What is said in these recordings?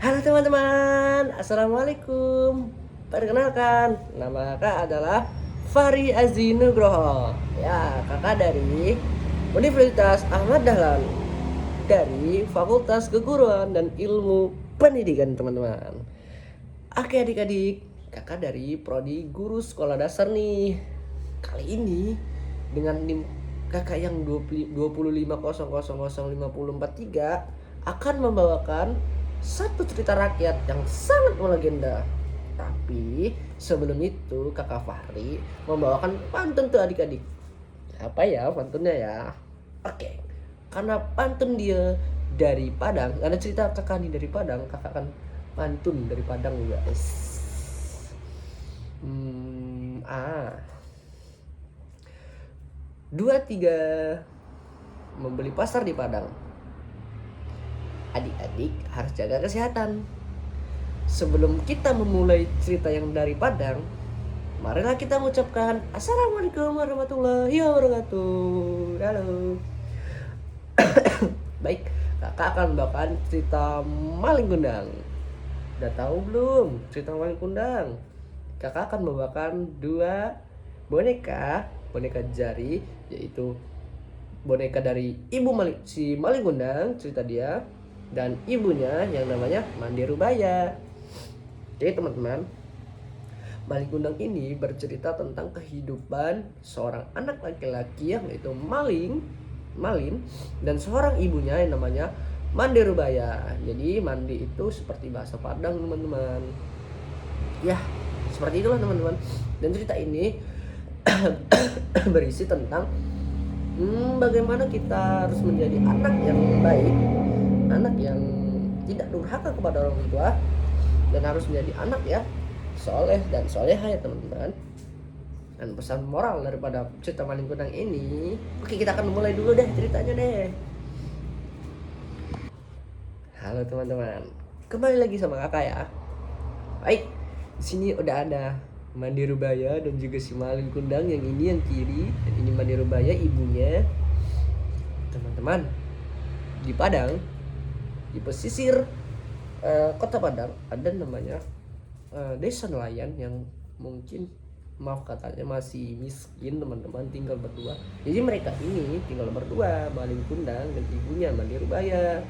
Halo teman-teman, Assalamualaikum. Perkenalkan, nama kakak adalah Fahri Azzi Nugroho. Ya, kakak dari Universitas Ahmad Dahlan dari Fakultas Keguruan dan Ilmu Pendidikan, teman-teman. Oke adik-adik, kakak dari Prodi Guru Sekolah Dasar nih. Kali ini dengan NIM kakak yang 250005043 akan membawakan satu cerita rakyat yang sangat melegenda. Tapi sebelum itu kakak Fahri membawakan pantun tuh adik-adik. Apa ya pantunnya ya? Oke, karena pantun dia dari Padang, ada cerita kakak nih dari Padang, kakak akan pantun dari Padang guys. Dua tiga membeli pasar di Padang. Adik-adik harus jaga kesehatan. Sebelum kita memulai cerita yang dari Padang, marilah kita mengucapkan Assalamualaikum warahmatullahi wabarakatuh. Halo. Baik, kakak akan membawakan cerita Maling Kundang. Udah tahu belum cerita Maling Kundang? Kakak akan membawakan dua boneka jari, yaitu boneka dari ibu si Maling Kundang, cerita dia, dan ibunya yang namanya Mandi Rubaya. Jadi teman-teman, Maling Kundang ini bercerita tentang kehidupan seorang anak laki-laki yaitu Malin, dan seorang ibunya yang namanya Mandi Rubaya. Jadi Mandi itu seperti bahasa Padang teman-teman. Ya, seperti itulah teman-teman. Dan cerita ini berisi tentang bagaimana kita harus menjadi anak yang baik, anak yang tidak durhaka kepada orang tua, dan harus menjadi anak ya soleh dan soleha ya teman-teman. Dan pesan moral daripada cerita Maling Kundang ini, oke kita akan mulai dulu deh ceritanya deh. Halo teman-teman, kembali lagi sama kakak ya. Baik, di sini udah ada Mandi Rubaya dan juga si Maling Kundang, yang ini yang kiri, dan ini Mandi Rubaya ibunya. Teman-teman, di Padang, di pesisir kota Padang ada namanya desa nelayan yang mungkin maaf katanya masih miskin teman-teman, tinggal berdua. Jadi mereka ini tinggal berdua, Maling Kundang dan ibunya Mandi Rubaya.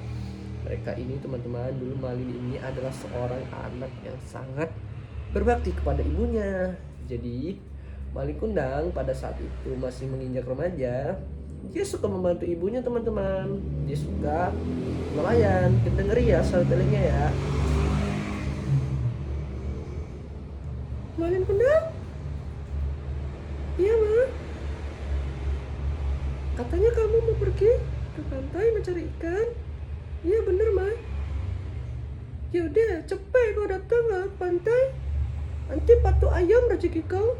Mereka ini teman-teman, dulu Malin ini adalah seorang anak yang sangat berbakti kepada ibunya. Jadi Maling Kundang pada saat itu masih menginjak remaja, dia suka membantu ibunya teman-teman. Dia suka nelayan. Kita ngeri ya storytellingnya ya. Maling Kundang? Iya ma, katanya kamu mau pergi ke pantai mencari ikan. Iya bener ma. Ya udah cepet kau datang ke pantai, nanti patok ayam rezeki kau.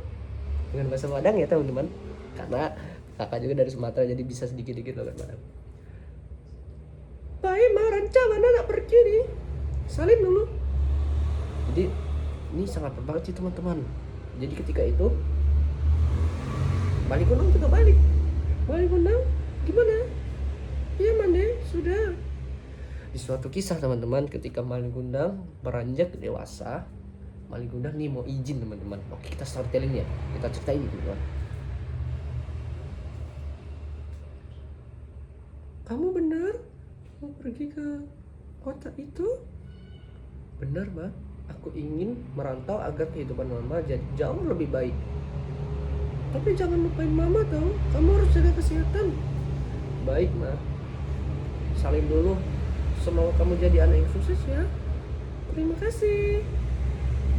Dengan bahasa Padang ya teman-teman, karena kakak juga dari Sumatera jadi bisa sedikit-sedikit loh kan. Baik ma, ranca mana nak pergi nih, salin dulu. Jadi ini sangat banget sih teman-teman. Jadi ketika itu Maling Kundang juga balik. Maling Kundang gimana? Iya mande sudah. Di suatu kisah teman-teman, ketika Maling Kundang beranjak dewasa, Maling Kundang nih mau izin teman-teman. Oke kita storytelling ya, kita ceritain teman-teman. Kamu benar mau pergi ke kota itu? Benar ma, aku ingin merantau agar kehidupan mama jadi jauh lebih baik. Tapi jangan lupain mama tau, kamu harus jaga kesehatan. Baik ma, salim dulu. Semoga kamu jadi anak yang sukses ya. Terima kasih.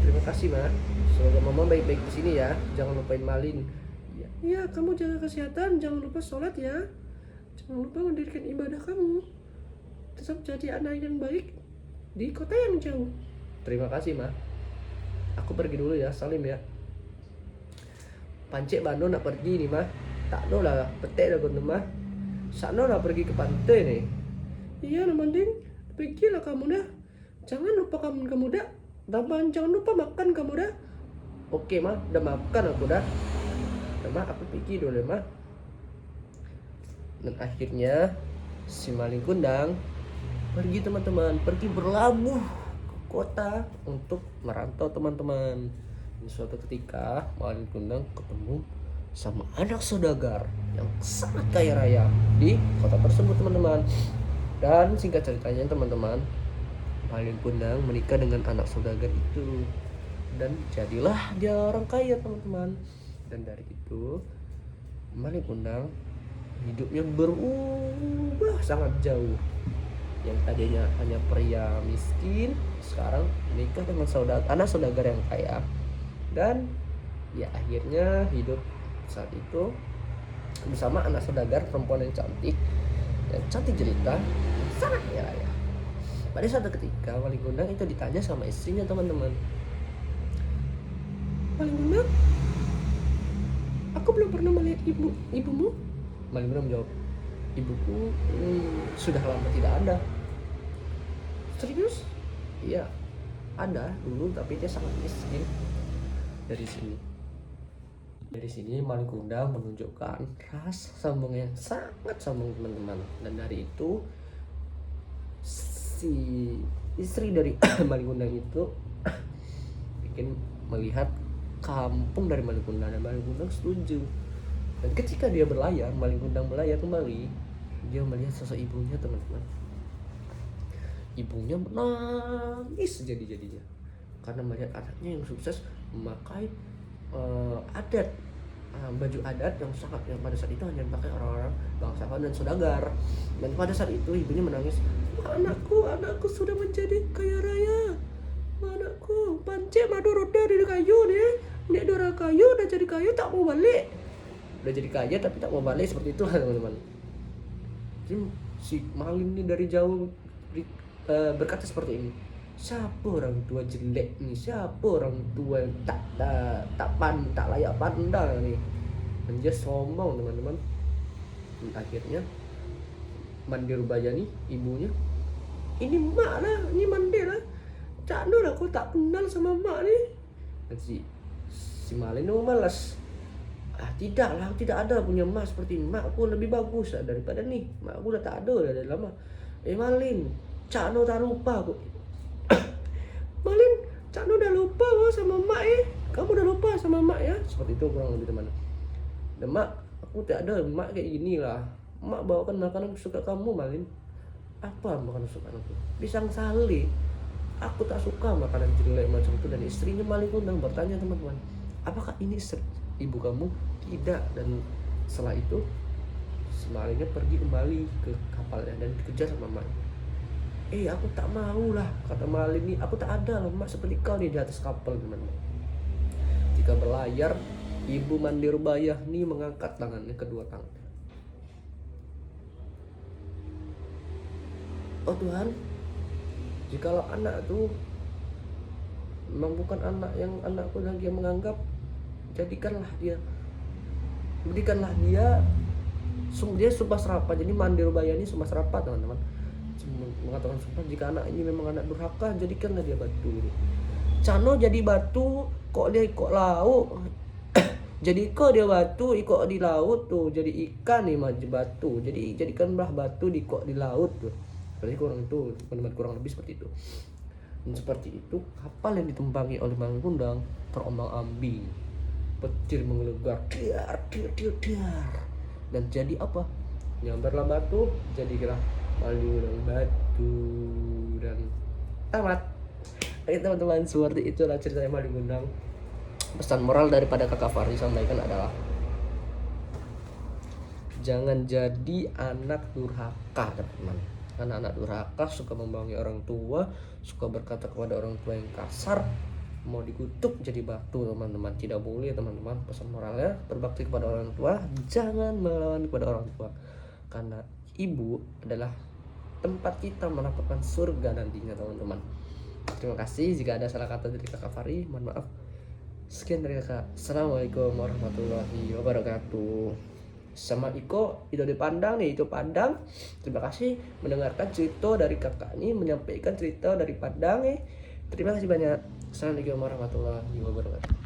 Terima kasih ma. Semoga mama baik-baik di sini ya. Jangan lupain Malin. Iya, kamu jaga kesehatan. Jangan lupa sholat ya. Jangan lupa mendirikan ibadah kamu. Tetap jadi anak yang baik di kota yang jauh. Terima kasih ma. Aku pergi dulu ya. Salim ya. Pancik Bano nak pergi nih mah. Tak no lah petek dah kau mah. Sakno lah pergi ke pantai nih. Iya mending pergilah kamu dah. Jangan lupa kamu dah. Dan jangan lupa makan kamu dah. Oke mah, udah makan aku dah. Udah mah aku pergi dulu mah. Dan akhirnya si Maling Kundang pergi teman-teman, pergi berlabuh ke kota untuk merantau teman-teman. Dan suatu ketika Malin Kundang ketemu sama anak saudagar yang sangat kaya raya di kota tersebut teman-teman. Dan singkat ceritanya teman-teman, Malin Kundang menikah dengan anak saudagar itu dan jadilah dia orang kaya teman-teman. Dan dari itu Malin Kundang hidupnya berubah sangat jauh. Yang tadinya hanya pria miskin sekarang menikah dengan anak saudagar yang kaya. Dan ya akhirnya hidup saat itu bersama anak saudagar perempuan yang cantik cerita, sangat kaya raya. Pada suatu ketika Malin Kundang itu ditanya sama istrinya teman-teman, Malin Kundang, aku belum pernah melihat ibumu. Malin Kundang menjawab, ibuku sudah lama tidak ada. Serius? Iya, ada dulu tapi dia sangat miskin. Dari sini Malin Kundang menunjukkan rasa sambung yang sangat sambung teman-teman. Dan dari itu si istri dari Malin Kundang itu bikin melihat kampung dari Malin Kundang, dan Malin Kundang setuju. Dan ketika dia Malin Kundang berlayar kembali, dia melihat sosok ibunya teman-teman. Ibunya menangis jadi-jadinya karena melihat anaknya yang sukses memakai baju adat yang pada saat itu hanya dipakai orang-orang bangsawan dan saudagar. Dan pada saat itu ibunya menangis, anakku sudah menjadi kaya raya. Anakku pancet madu roda di kayu nih, nek dora kayu udah jadi kayu tak mau balik. Udah jadi kaya tapi tak mau balik, seperti itu teman-teman. Jadi si Malin ini dari jauh berkata seperti ini, siapa orang tua jelek nih, siapa orang tua yang tak layak pandang nih. Dan dia sombong teman-teman. Dan akhirnya Mandirubaya nih ibunya, ini mak lah, ini Mandi lah, Cak Nur aku tak kenal sama mak nih. Dan si Malin itu malas, tidak ada punya mak seperti mak aku lebih bagus daripada nih, mak aku udah tak ada dari lama. Malin, Cak Nur tak lupa aku. Malin, Cak Nur udah lupa sama mak kamu udah lupa sama mak ya, seperti itu kurang lebih teman. Dan mak, aku tak ada mak kayak gini lah, mak bawakan makanan kesukaan kamu Malin. Apa makanan kesukaan aku? Pisang sale. Aku tak suka makanan jelek macam itu. Dan istrinya Malin Kundang bertanya teman-teman, apakah ini ibu kamu? Tidak. Dan setelah itu Malinnya pergi kembali ke kapalnya dan dikejar sama mak. Aku tak mau lah, kata Malin nih, aku tak ada lah mak seperti kau nih di atas kapal teman-teman. Jika berlayar, ibu Mandirubaya nih mengangkat tangannya, kedua tangan. Oh Tuhan, jikalau anak itu memang bukan anak yang anakku lagi yang menganggap, berikanlah dia sumpah serapah. Jadi Mandirubaya ini sumpah serapah teman-teman, mengatakan sumpah, jika anak ini memang anak durhaka, jadikanlah dia batu. Cano jadi batu, kok dia ikut laut. Jadi kok dia batu, ikut di laut tuh, jadi ikan nih maju batu. Jadi jadikanlah batu di laut tuh. Berarti kurang lebih seperti itu. Dan seperti itu kapal yang ditumpangi oleh Malin Kundang terombang-ambing, petir menggelegar, dar. Dan jadi apa? Nyamberlah batu, jadilah Malin Kundang batu. Dan tamat. Oke teman-teman, seperti itulah ceritanya Malin Kundang. Pesan moral daripada Kakak Fahri sampaikan adalah, jangan jadi anak durhaka teman-teman. Anak-anak durhaka suka membohongi orang tua, suka berkata kepada orang tua yang kasar, mau dikutuk jadi batu teman-teman. Tidak boleh teman-teman. Pesan moralnya, berbakti kepada orang tua, jangan melawan kepada orang tua, karena ibu adalah tempat kita mendapatkan surga nantinya teman-teman. Terima kasih. Jika ada salah kata dari Kakak Fahri, mohon maaf. Sekian dari Kakak. Assalamualaikum warahmatullahi wabarakatuh. Sama Iko itu dipandang nih, itu Padang. Terima kasih mendengarkan cerita dari Kakak ini, menyampaikan cerita dari Padang. Terima kasih banyak. Assalamualaikum warahmatullahi wabarakatuh.